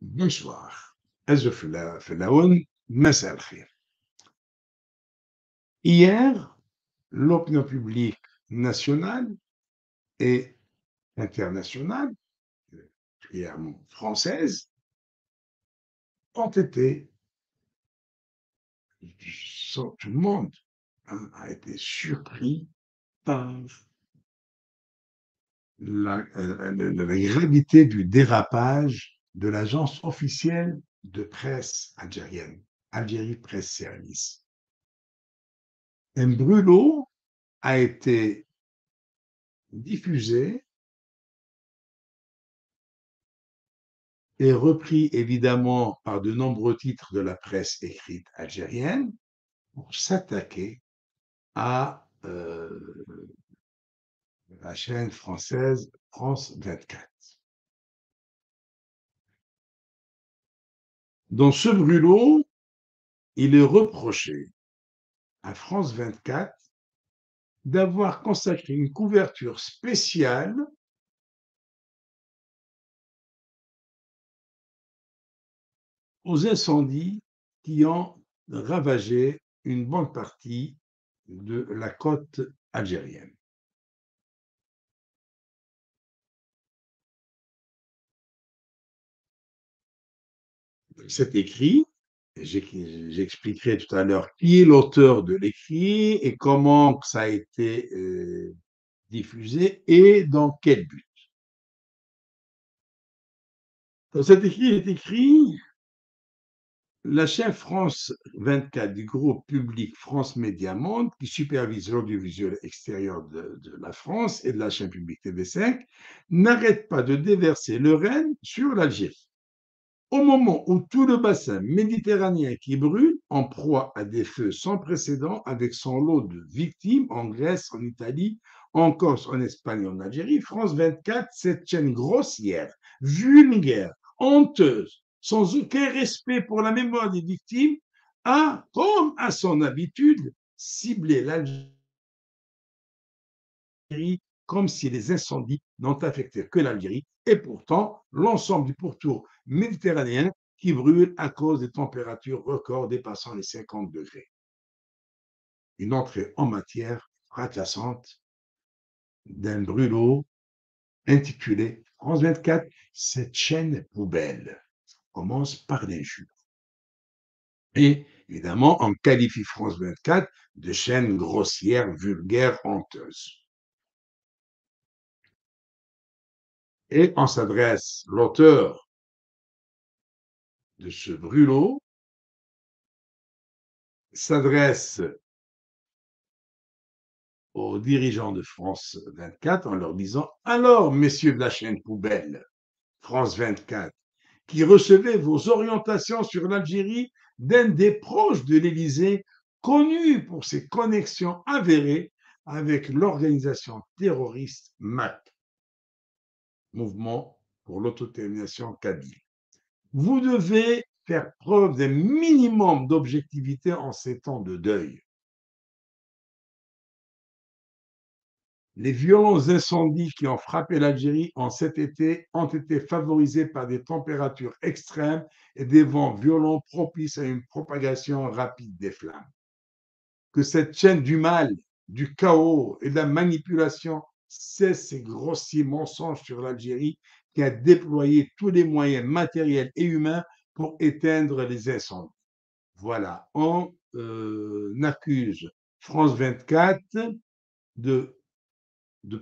Bonsoir. في العون مساء الخير. Hier, l'opinion publique nationale et internationale, particulièrement française, ont été, tout le monde a été surpris par la gravité du dérapage de l'agence officielle de presse algérienne, Algérie Presse Service. Un brûlot a été diffusé et repris évidemment par de nombreux titres de la presse écrite algérienne pour s'attaquer à la chaîne française France 24. Dans ce brûlot, il est reproché à France 24 d'avoir consacré une couverture spéciale aux incendies qui ont ravagé une bonne partie de la côte algérienne. Cet écrit, j'expliquerai tout à l'heure qui est l'auteur de l'écrit et comment ça a été diffusé et dans quel but. Dans cet écrit est écrit: la chaîne France 24 du groupe public France Média Monde, qui supervise l'audiovisuel extérieur de la France et de la chaîne publique TV5, n'arrête pas de déverser le renne sur l'Algérie. Au moment où tout le bassin méditerranéen qui brûle, en proie à des feux sans précédent, avec son lot de victimes en Grèce, en Italie, en Corse, en Espagne, en Algérie, France 24, cette chaîne grossière, vulgaire, honteuse, sans aucun respect pour la mémoire des victimes, a, comme à son habitude, ciblé l'Algérie comme si les incendies n'ont affecté que l'Algérie et pourtant l'ensemble du pourtour méditerranéen qui brûle à cause des températures records dépassant les 50 degrés. Une entrée en matière fracassante d'un brûlot intitulé France 24, cette chaîne poubelle commence par l'injure. Et évidemment, on qualifie France 24 de chaîne grossière, vulgaire, honteuse. Et on s'adresse, l'auteur de ce brûlot s'adresse aux dirigeants de France 24 en leur disant: alors, messieurs de la chaîne poubelle, France 24, qui recevez vos orientations sur l'Algérie d'un des proches de l'Élysée, connu pour ses connexions avérées avec l'organisation terroriste MAC, Mouvement pour l'autodétermination kabyle. Vous devez faire preuve d'un minimum d'objectivité en ces temps de deuil. Les violents incendies qui ont frappé l'Algérie en cet été ont été favorisés par des températures extrêmes et des vents violents propices à une propagation rapide des flammes. Que cette chaîne du mal, du chaos et de la manipulation cesse ces grossiers mensonges sur l'Algérie qui a déployé tous les moyens matériels et humains pour éteindre les incendies. Voilà, on accuse France 24 de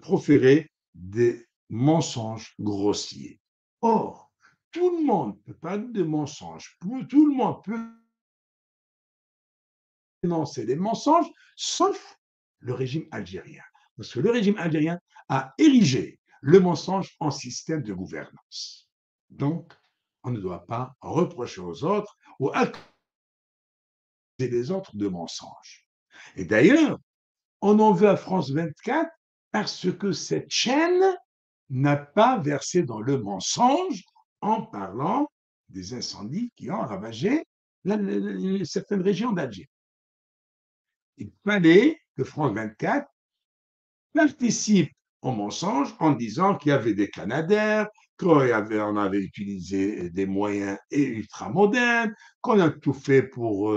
proférer des mensonges grossiers. Or, tout le monde peut parler de mensonges, tout le monde peut dénoncer les mensonges, sauf le régime algérien. Parce que le régime algérien a érigé le mensonge en système de gouvernance. Donc, on ne doit pas reprocher aux autres ou accuser les autres de mensonges. Et d'ailleurs, on en veut à France 24 parce que cette chaîne n'a pas versé dans le mensonge en parlant des incendies qui ont ravagé certaines régions d'Alger. Il fallait que France 24 participe au mensonge en disant qu'il y avait des Canadaires, on avait utilisé des moyens ultramodernes, qu'on a tout fait pour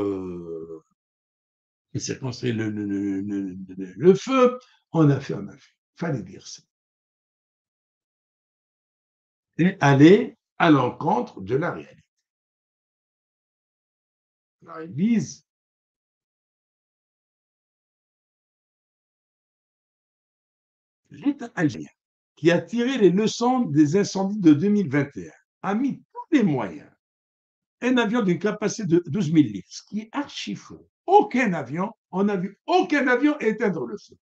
séquestrer le feu. On a fait. Il fallait dire ça. Et aller à l'encontre de la réalité. Alors, ils disent l'État algérien, qui a tiré les leçons des incendies de 2021, a mis tous les moyens. Un avion d'une capacité de 12 000 litres, ce qui est archi faux. Aucun avion, on n'a vu aucun avion éteindre le feu.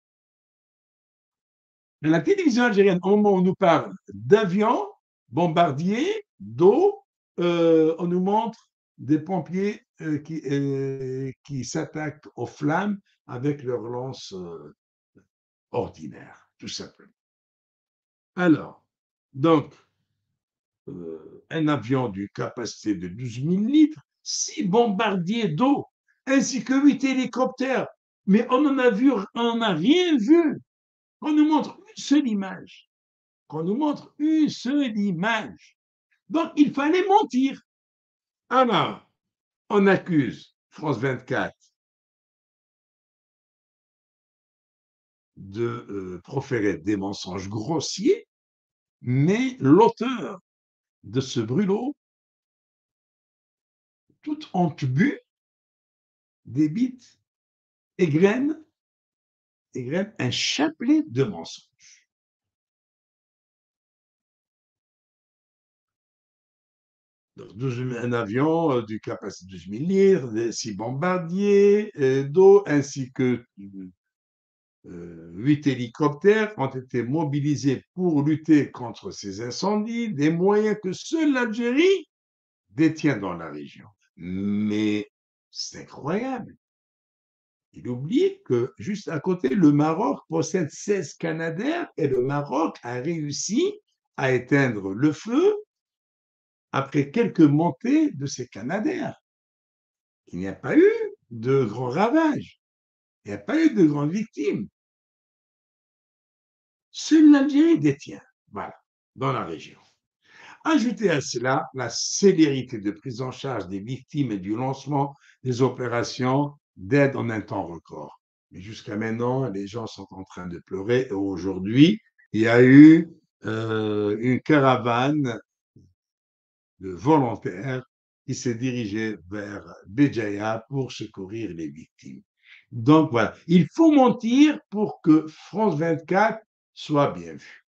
Dans la télévision algérienne, au moment où on nous parle d'avions, bombardiers, d'eau, on nous montre des pompiers qui s'attaquent aux flammes avec leurs lances ordinaires, tout simplement. Alors, donc, un avion d'une capacité de 12 000 litres, 6 bombardiers d'eau, ainsi que 8 hélicoptères. Mais on en a vu, on n'a rien vu. On nous montre une seule image. Qu'on nous montre une seule image. Donc, il fallait mentir. Alors, on accuse France 24 de proférer des mensonges grossiers, mais l'auteur de ce brûlot, tout honte bu, débite égrène un chapelet de mensonges. Donc, un avion du capacité de 12 000 litres, 6 bombardiers d'eau, ainsi que 8 hélicoptères ont été mobilisés pour lutter contre ces incendies, des moyens que seule l'Algérie détient dans la région. Mais c'est incroyable. Il oublie que juste à côté, le Maroc possède 16 Canadair et le Maroc a réussi à éteindre le feu après quelques montées de ces Canadair. Il n'y a pas eu de grands ravages. Il n'y a pas eu de grandes victimes. Seule l'Algérie détient, voilà, dans la région. Ajoutez à cela la célérité de prise en charge des victimes et du lancement des opérations d'aide en un temps record. Mais jusqu'à maintenant, les gens sont en train de pleurer. Et aujourd'hui, il y a eu une caravane de volontaires qui s'est dirigée vers Béjaïa pour secourir les victimes. Donc voilà, il faut mentir pour que France 24 soit bien vue.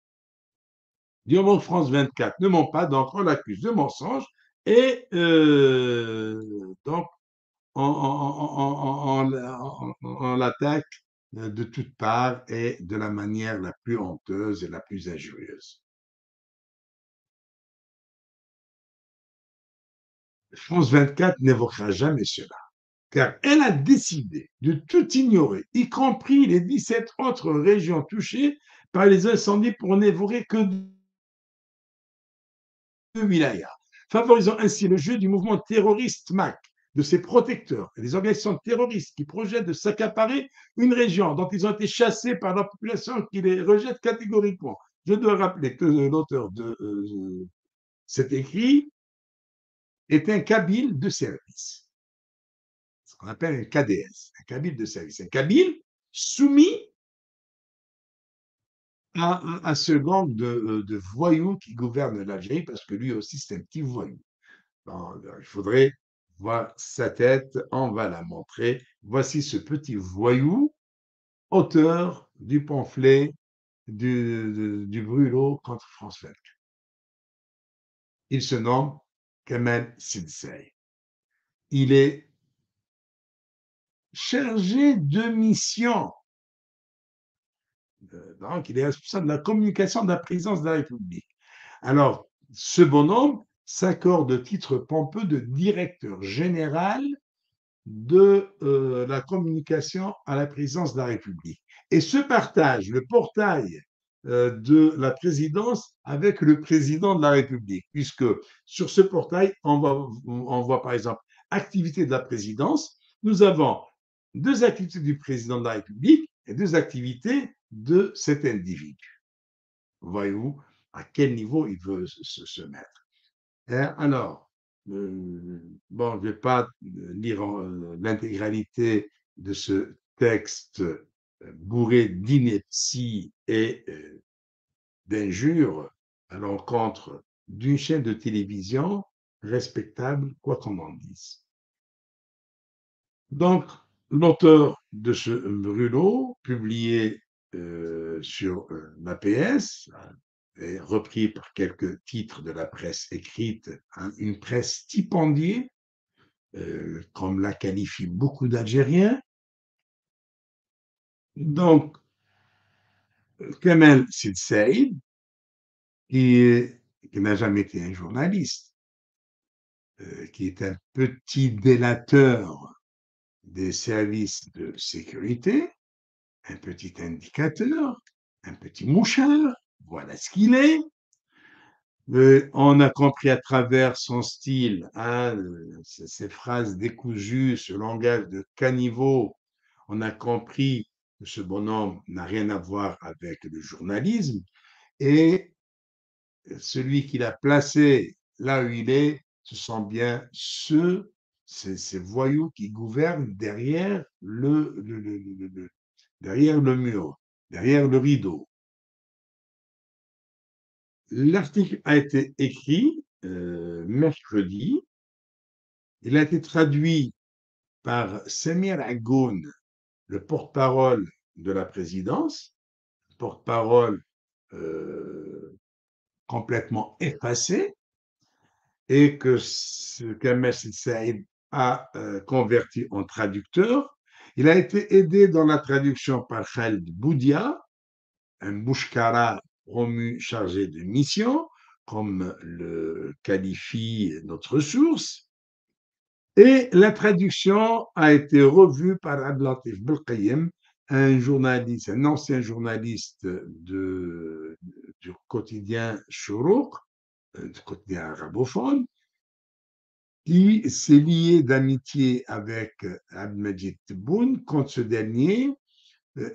Du moment que France 24 ne ment pas, donc on l'accuse de mensonge et donc on l'attaque de toutes parts et de la manière la plus honteuse et la plus injurieuse. France 24 n'évoquera jamais cela, car elle a décidé de tout ignorer, y compris les 17 autres régions touchées par les incendies pour n'évoquer que de wilaya, favorisant ainsi le jeu du mouvement terroriste MAC, de ses protecteurs et des organisations terroristes qui projettent de s'accaparer une région dont ils ont été chassés par la population qui les rejette catégoriquement. Je dois rappeler que l'auteur de cet écrit est un kabyle de service, ce qu'on appelle un KDS, un kabyle de service, un kabyle soumis à ce gang de voyous qui gouverne l'Algérie, parce que lui aussi c'est un petit voyou. Il faudrait voir sa tête, on va la montrer. Voici ce petit voyou, auteur du pamphlet du brûlot contre France 24. Il se nomme Kamel Sidsey. Il est chargé de mission. Donc, il est responsable de la communication de la présidence de la République. Alors, ce bonhomme s'accorde le titre pompeux de directeur général de la communication à la présidence de la République et se partage le portail de la présidence avec le président de la République, puisque sur ce portail, on voit par exemple activité de la présidence. Nous avons 2 activités du président de la République et 2 activités de cet individu. Voyez-vous, à quel niveau il veut se mettre. Et alors, bon, je ne vais pas lire l'intégralité de ce texte bourré d'inepties et d'injures à l'encontre d'une chaîne de télévision respectable, quoi qu'on en dise. Donc, l'auteur de ce brûlot, publié sur l'APS, et repris par quelques titres de la presse écrite, hein, une presse stipendiée, comme la qualifient beaucoup d'Algériens. Donc, Kamel Sid Saïd, qui, qui n'a jamais été un journaliste, qui est un petit délateur des services de sécurité, un petit indicateur, un petit mouchard, voilà ce qu'il est. On a compris à travers son style, hein, ses phrases décousues, ce langage de caniveau, on a compris que ce bonhomme n'a rien à voir avec le journalisme et celui qui l'a placé là où il est, ce sont bien ces voyous qui gouvernent derrière derrière le mur, derrière le rideau. L'article a été écrit mercredi. Il a été traduit par Samir Agoun, le porte-parole de la présidence, porte-parole complètement effacé, et que Kamel Saïd a converti en traducteur. Il a été aidé dans la traduction par Khalid Boudia, un bouchkara promu chargé de mission, comme le qualifie notre source. Et la traduction a été revue par Abdelatif Belkayem, un journaliste, un ancien journaliste du quotidien Chourouk, du quotidien arabophone, qui s'est lié d'amitié avec Abdelmajid Tebboune quand ce dernier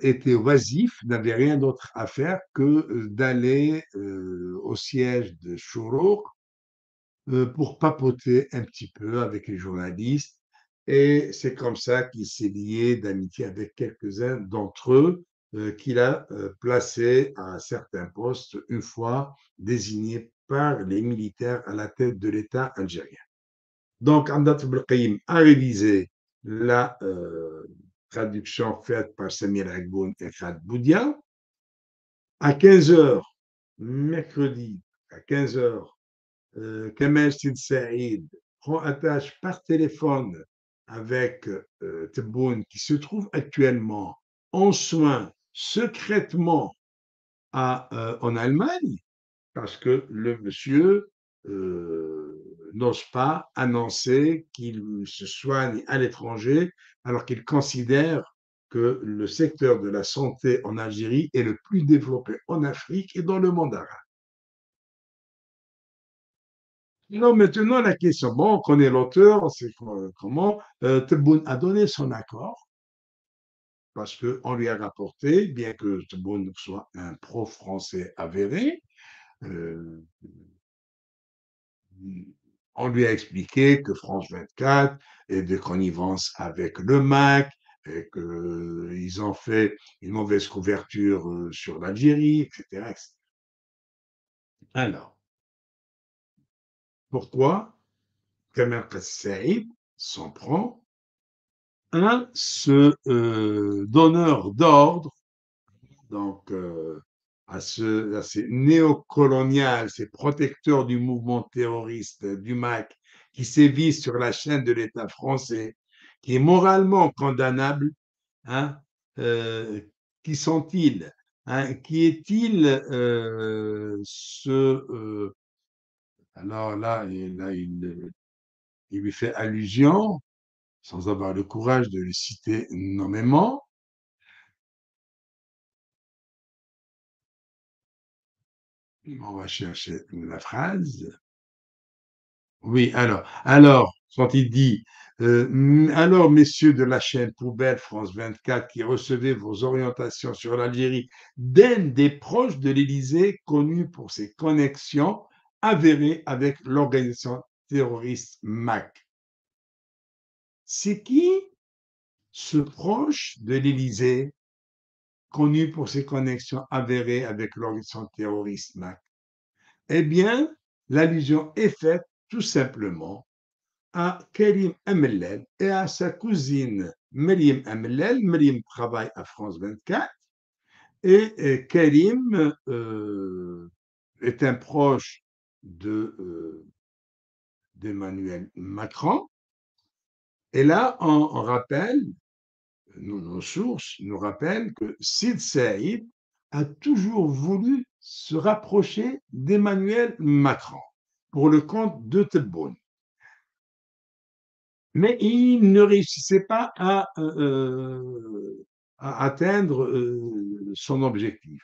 était oisif, n'avait rien d'autre à faire que d'aller au siège de Chourouk pour papoter un petit peu avec les journalistes. Et c'est comme ça qu'il s'est lié d'amitié avec quelques-uns d'entre eux qu'il a placés à certains postes une fois désignés par les militaires à la tête de l'État algérien. Donc, Amdat Belkayim a révisé la traduction faite par Samir Agboun et Khaled Boudia. À 15 heures, mercredi, à 15 heures, Kamel Sid Saïd prend attache par téléphone avec Tebboune, qui se trouve actuellement en soins secrètement en Allemagne, parce que le monsieur n'ose pas annoncer qu'il se soigne à l'étranger, alors qu'il considère que le secteur de la santé en Algérie est le plus développé en Afrique et dans le monde arabe. Non, maintenant, la question, bon, on connaît l'auteur, on sait comment, Tebboune a donné son accord, parce qu'on lui a rapporté, bien que Tebboune soit un pro-français avéré, euh, on lui a expliqué que France 24 est de connivence avec le MAC et qu'ils ont fait une mauvaise couverture sur l'Algérie, etc., etc. Alors, pourquoi Kamel Saïd s'en prend à ce donneur d'ordre, donc à ces néocoloniales, ces protecteurs du mouvement terroriste du MAC qui sévissent sur la chaîne de l'État français, qui est moralement condamnable, hein, qui sont-ils, hein, qui est-il alors là, il lui fait allusion, sans avoir le courage de le citer nommément. On va chercher la phrase. Oui, alors, quand il dit Alors, messieurs de la chaîne Poubelle France 24, qui recevez vos orientations sur l'Algérie d'un des proches de l'Élysée, connu pour ses connexions avérées avec l'organisation terroriste MAC. C'est qui ce proche de l'Élysée, connu pour ses connexions avérées avec l'organisation terroriste MAC? Eh bien, l'allusion est faite tout simplement à Karim Amellel et à sa cousine Meriem Amellel. Meriem travaille à France 24 et Karim est un proche d'Emmanuel Macron. Et là, on rappelle, nos sources nous rappellent que Sid Saïd a toujours voulu se rapprocher d'Emmanuel Macron pour le compte de Tebboune. Mais il ne réussissait pas à atteindre son objectif.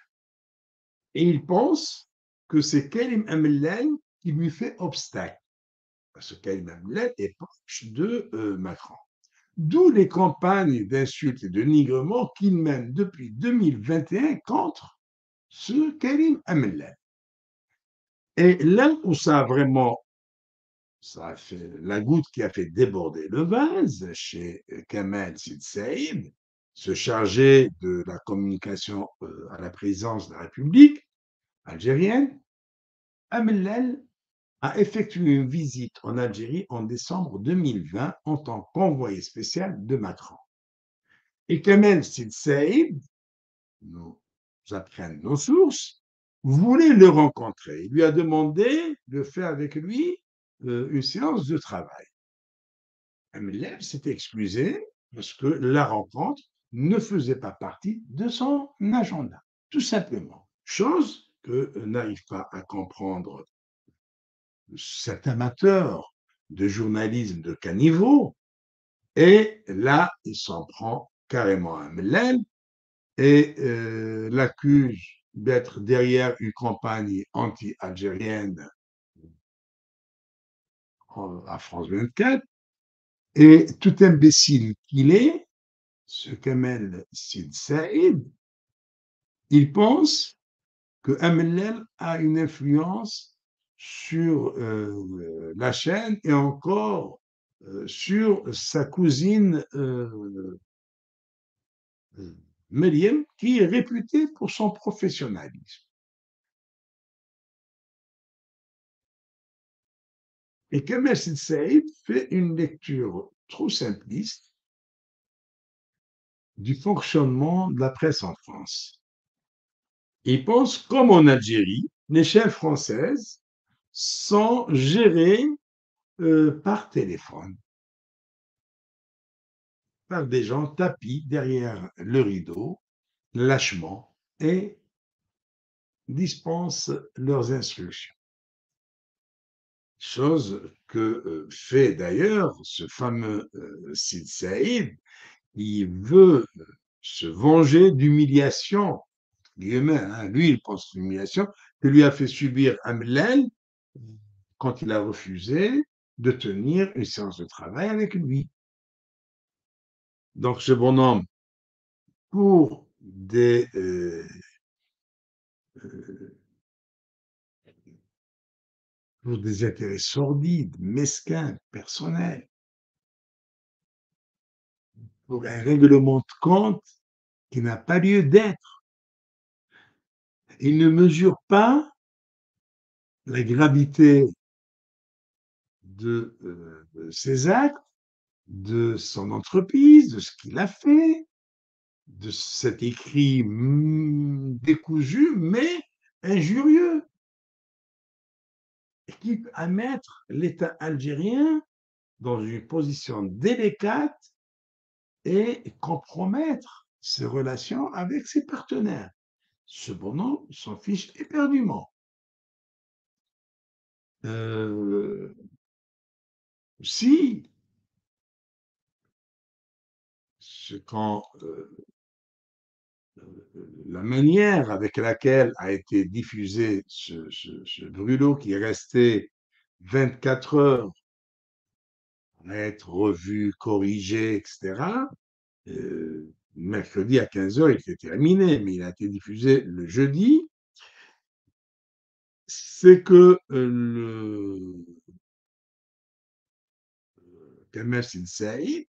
Et il pense que c'est Karim Amellel qui lui fait obstacle, parce que Karim Amellel est proche de Macron. D'où les campagnes d'insultes et de nigrement qu'il mène depuis 2021 contre ce Karim Amellel. Et là où ça a vraiment a fait la goutte qui a fait déborder le vase chez Kamel Sid Saïd, se charger de la communication à la présidence de la République algérienne. Amellel a effectué une visite en Algérie en décembre 2020 en tant qu'envoyé spécial de Macron. Et Kamel Sid Saïd, nous apprennent nos sources, voulait le rencontrer. Il lui a demandé de faire avec lui une séance de travail. Amellel s'était excusé parce que la rencontre ne faisait pas partie de son agenda, tout simplement. Chose que n'arrive pas à comprendre cet amateur de journalisme de caniveau. Et là, il s'en prend carrément à Amellel et l'accuse d'être derrière une campagne anti-algérienne à France 24. Et tout imbécile qu'il est, ce Kamel Sid Saïd, il pense que Amellel a une influence sur la chaîne et encore sur sa cousine Meriem, qui est réputée pour son professionnalisme. Et Kamel Sid Saïd fait une lecture trop simpliste du fonctionnement de la presse en France. Il pense, comme en Algérie, les chaînes françaises sont gérées par téléphone, par des gens tapis derrière le rideau, lâchement, et dispensent leurs instructions. Chose que fait d'ailleurs ce fameux Sid Saïd, qui veut se venger d'humiliation, hein. Lui, il pense l'humiliation que lui a fait subir Amellel quand il a refusé de tenir une séance de travail avec lui. Donc, ce bonhomme, pour pour des intérêts sordides, mesquins, personnels, pour un règlement de compte qui n'a pas lieu d'être. Il ne mesure pas la gravité de ses actes, de son entreprise, de ce qu'il a fait, de cet écrit décousu, mais injurieux, qui peut mettre l'État algérien dans une position délicate et compromettre ses relations avec ses partenaires. Ce bonhomme s'en fiche éperdument. Si quand la manière avec laquelle a été diffusé ce brûlot qui est resté 24 heures être revu, corrigé, etc. Mercredi à 15h, il était terminé, mais il a été diffusé le jeudi. C'est que le Kamel Sid Saïd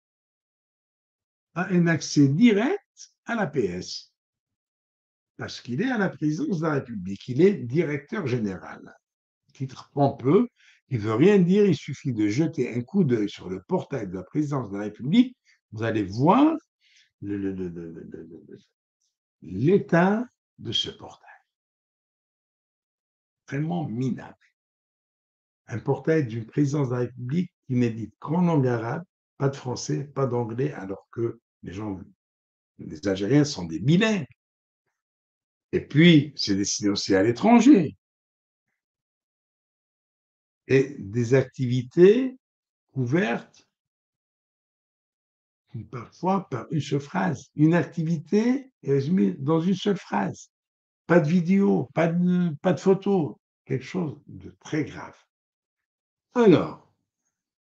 a un accès direct à la PS, parce qu'il est à la présidence de la République, il est directeur général. Titre pompeux, qui ne veut rien dire, il suffit de jeter un coup d'œil sur le portail de la présidence de la République, vous allez voir l'état de ce portail. Vraiment minable. Un portail d'une présidence de la République qui n'est dit qu'en langue arabe, pas de français, pas d'anglais, alors que les Algériens sont des bilingues. Et puis, c'est destiné aussi à l'étranger. Et des activités couvertes parfois par une seule phrase. Une activité est résumée dans une seule phrase. Pas de vidéo, pas de photo. Quelque chose de très grave. Alors,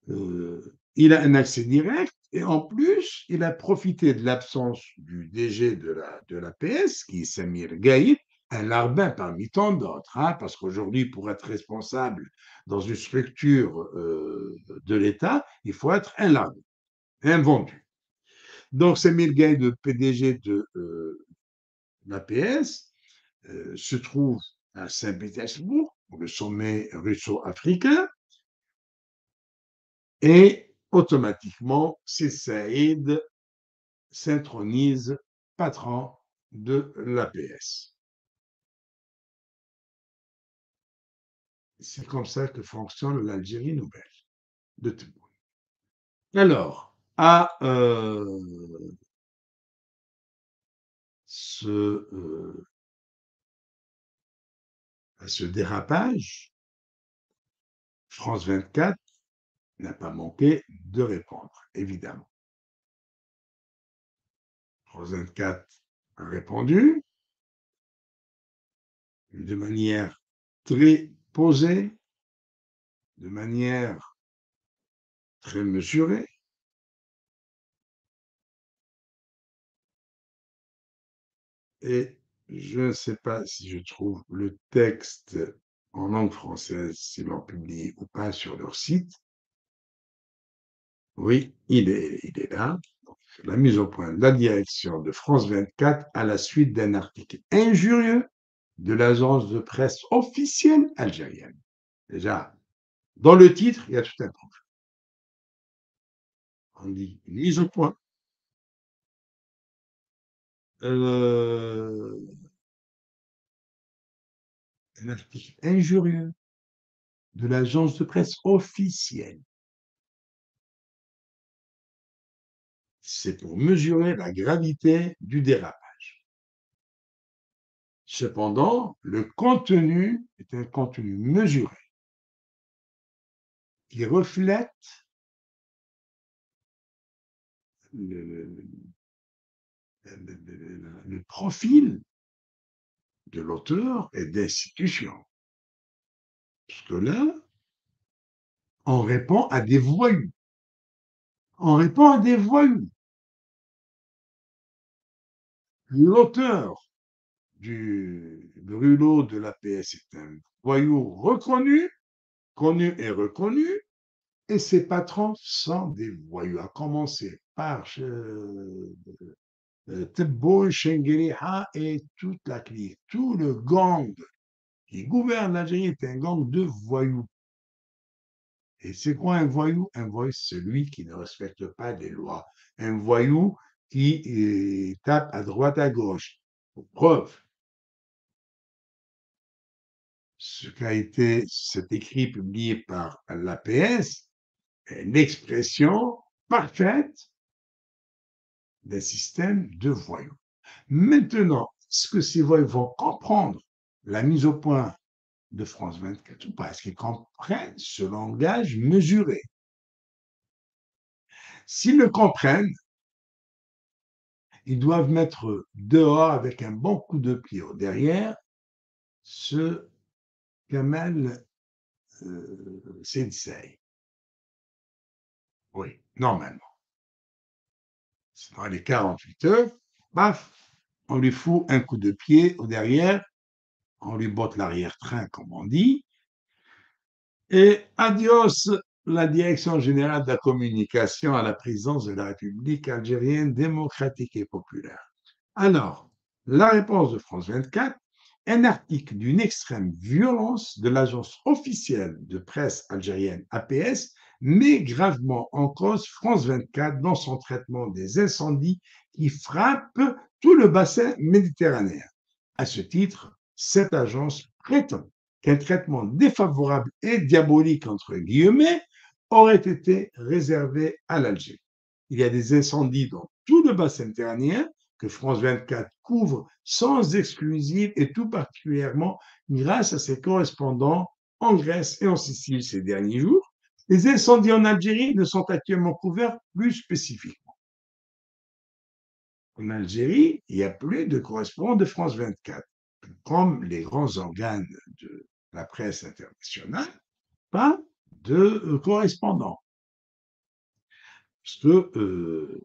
il a un accès direct et en plus, il a profité de l'absence du DG de la PS, qui est Samir Gaïd, un larbin parmi tant d'autres, hein, parce qu'aujourd'hui, pour être responsable dans une structure de l'État, il faut être un larbin, un vendu. Donc, Samir Gaïd, le PDG de la PS, se trouve à Saint-Pétersbourg, pour le sommet russo-africain, et automatiquement, c'est Saïd s'intronise patron de l'APS. C'est comme ça que fonctionne l'Algérie nouvelle de Tebboune. Alors, ce, à ce dérapage, France 24 n'a pas manqué de répondre, évidemment. France 24 a répondu de manière très posée, de manière très mesurée. Et je ne sais pas si je trouve le texte en langue française, s'ils l'ont publié ou pas sur leur site. Oui, il est là. La mise au point de la direction de France 24 à la suite d'un article injurieux de l'agence de presse officielle algérienne. Déjà, dans le titre, il y a tout un problème. On dit mise au point. Un article injurieux de l'agence de presse officielle. C'est pour mesurer la gravité du dérapage. Cependant, le contenu est un contenu mesuré qui reflète le, le profil de l'auteur et d'institution. Parce que là, on répond à des voyous. On répond à des voyous. L'auteur du brûlot de l'APS est un voyou reconnu, connu et reconnu, et ses patrons sont des voyous, à commencer par Tebboune, Chengueriha et toute la clique. Tout le gang qui gouverne l'Algérie est un gang de voyous. Et c'est quoi un voyou? Un voyou, c'est celui qui ne respecte pas les lois. Un voyou qui tape à droite, à gauche. Pour preuve, ce qu'a été cet écrit publié par l'APS est l'expression parfaite d'un système de voyous. Maintenant, est-ce que ces voyous vont comprendre la mise au point de France 24 ou pas? Est-ce qu'ils comprennent ce langage mesuré? S'ils le comprennent, ils doivent mettre dehors avec un bon coup de pied au derrière ce Kamel Sensei. Oui, normalement. Dans les 48 heures, paf, on lui fout un coup de pied au derrière, on lui botte l'arrière-train, comme on dit, et adios la Direction générale de la communication à la présidence de la République algérienne démocratique et populaire. Alors, la réponse de France 24, un article d'une extrême violence de l'agence officielle de presse algérienne APS met gravement en cause France 24 dans son traitement des incendies qui frappent tout le bassin méditerranéen. À ce titre, cette agence prétend qu'un traitement défavorable et diabolique, entre guillemets, aurait été réservé à l'Algérie. Il y a des incendies dans tout le bassin méditerranéen que France 24 couvre sans exclusive et tout particulièrement grâce à ses correspondants en Grèce et en Sicile ces derniers jours. Les incendies en Algérie ne sont actuellement couverts plus spécifiquement. En Algérie, il n'y a plus de correspondants de France 24. Comme les grands organes de la presse internationale, pas de correspondants. Parce que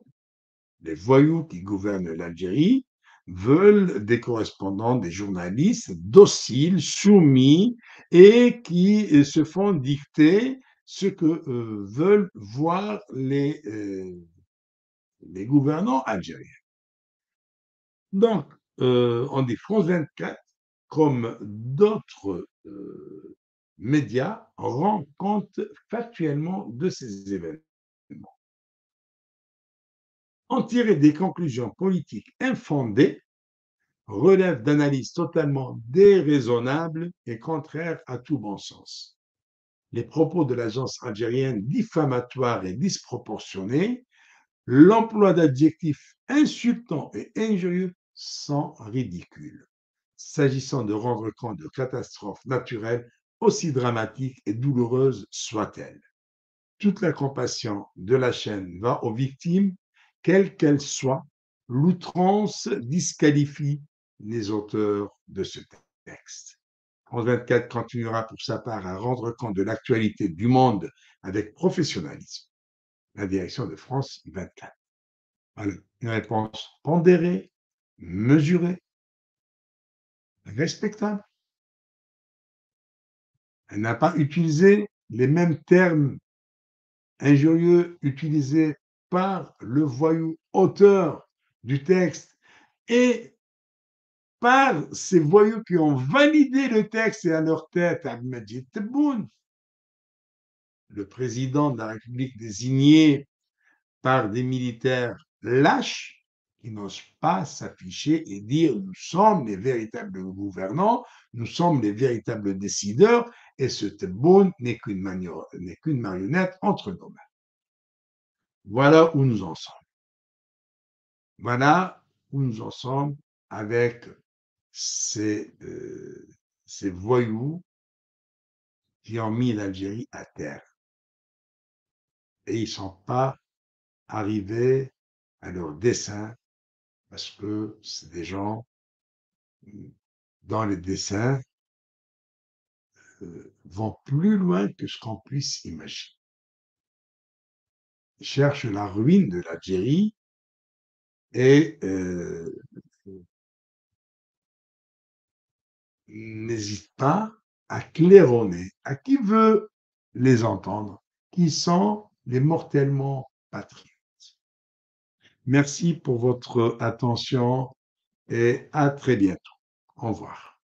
les voyous qui gouvernent l'Algérie veulent des correspondants, des journalistes dociles, soumis et qui se font dicter ce que veulent voir les gouvernants algériens. Donc, on dit France 24, comme d'autres médias, rend compte factuellement de ces événements. En tirer des conclusions politiques infondées relève d'analyses totalement déraisonnables et contraires à tout bon sens. Les propos de l'agence algérienne diffamatoires et disproportionnés, l'emploi d'adjectifs insultants et injurieux sont ridicules, s'agissant de rendre compte de catastrophes naturelles aussi dramatiques et douloureuses soient-elles. Toute la compassion de la chaîne va aux victimes, quelles qu'elles soient. L'outrance disqualifie les auteurs de ce texte. France 24 continuera pour sa part à rendre compte de l'actualité du monde avec professionnalisme. La direction de France 24. Voilà, une réponse pondérée, mesurée, respectable. Elle n'a pas utilisé les mêmes termes injurieux utilisés par le voyou auteur du texte et par ces voyous qui ont validé le texte et à leur tête Abdelmadjid Tebboune, le président de la République désigné par des militaires lâches qui n'osent pas s'afficher et dire nous sommes les véritables gouvernants, nous sommes les véritables décideurs et ce Tebboune n'est qu'une marionnette entre nos mains. Voilà où nous en sommes. Voilà où nous en sommes avec ces voyous qui ont mis l'Algérie à terre. Et ils ne sont pas arrivés à leur dessein parce que c'est des gens dans les dessins vont plus loin que ce qu'on puisse imaginer. Ils cherchent la ruine de l'Algérie et n'hésitent pas à claironner à qui veut les entendre, qui sont les mortellement patriotes. Merci pour votre attention et à très bientôt. Au revoir.